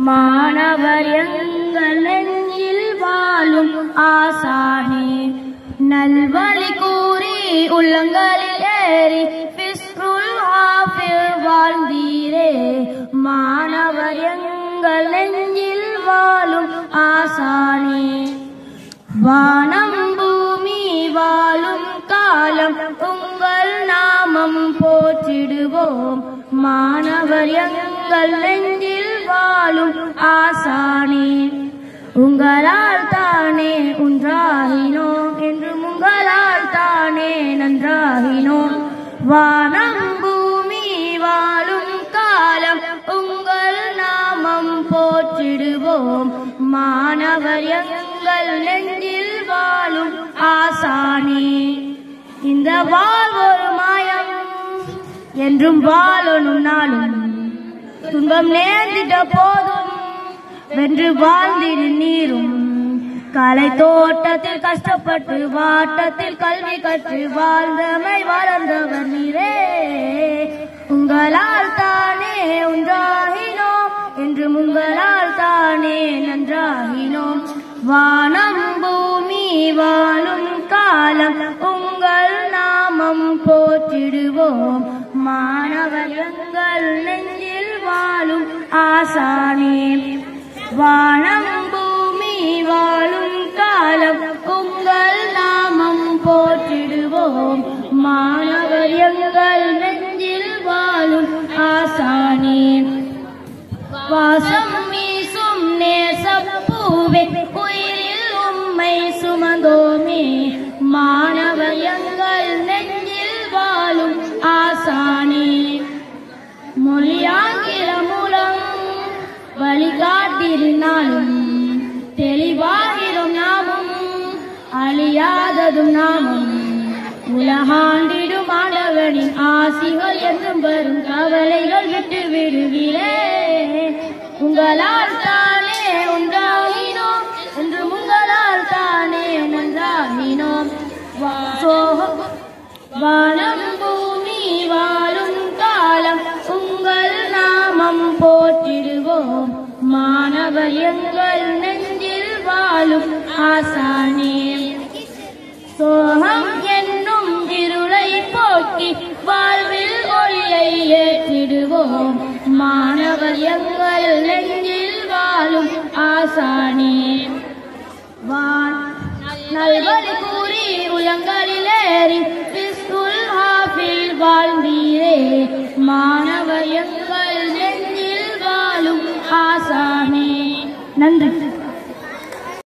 மாணவர் எங்கள் நெஞ்சில் வாழும் ஆசானே நல்வழி கூறி உள்ளங்களில் ஏறி ஃபிஸ்ருல் ஹாஃபில் வாழ்ந்தீரே மாணவர் எங்கள் நெஞ்சில் வாழும் ஆசானே வானம் பூமி வாழும் காலம் உங்கள் நாமம் போற்றிடுவோம் மாணவர் எங்கள் நெஞ்சில் வாழும் ஆசானே உங்களால் தானே ஒன்றாகினோம் என்றும் உங்களால் தானே நன்றாகினோம் வானம் பூமி வாழும் காலம் உங்கள் நாமம் போற்றிடுவோம் மாணவர் எங்கள் நெஞ்சில் வாழும் ஆசானே இந்த வாழ்வொரு மாயம் என்றும் வாழணும் நாளும் துன்பம் நேர்ந்திட்ட போதும் வென்று வாழ்ந்திரு நீரும் கலை தோட்டத்தில் கஷ்டப்பட்டு வாட்டத்தில் கல்வி கற்று வாழ்ந்தமை வளர்ந்தவர் நீரே உங்களால் தானே ஒன்றாகினோம் என்றும் உங்களால் தானே நன்றாகினோம் வானம் பூமி வாழும் காலம் உங்கள் நாமம் போற்றிடுவோம் மாணவர் எங்கள் நெஞ்சில் வாழும் ஆசானே வானம் பூமி வாழும் காலம் உங்கள் நாமம் போற்றிடுவோம் மாணவர் எங்கள் நெஞ்சில் வாழும் ஆசானே வாசம் வீசும் நேசப்பூவே உயிரில் உம்மை சுமந்தோமே மாணவர் எங்கள் நெஞ்சில் வாழும் ஆசானே மொழியாங்கில மூலம் வழிகாட்டிருந்தாலும் தெளிவாகிடும் நாமும் அழியாததும் நாமும் உலகாண்டிடும் ஆண்டவனின் ஆசிகள் என்றும் வரும் கவலைகள் விட்டு விடுகிறே உங்களால் தானே ஒன்றாகினோம் என்றும் உங்களால் தானே நன்றாகினோம் வானம் பூமி வாழும் காலம் உங்கள் நாமம் போற்றிடுவோம் மாணவர் எங்கள் நெஞ்சில் வாழும் ஆசானே சோகம் என்னும் இருளை போக்கி வாழ்வில் ஒளியை ஏற்றிடுவோம் மாணவர் எங்கள் நெஞ்சில் வாழும் ஆசானே நல்வழி கூறி உலங்களில் ஏறி ஃபிஸ்ருல் ஹாஃபில் வாழ்ந்தீரே மாணவர் எங்கள் நெஞ்சில் வாழும் ஆசானே நன்றி.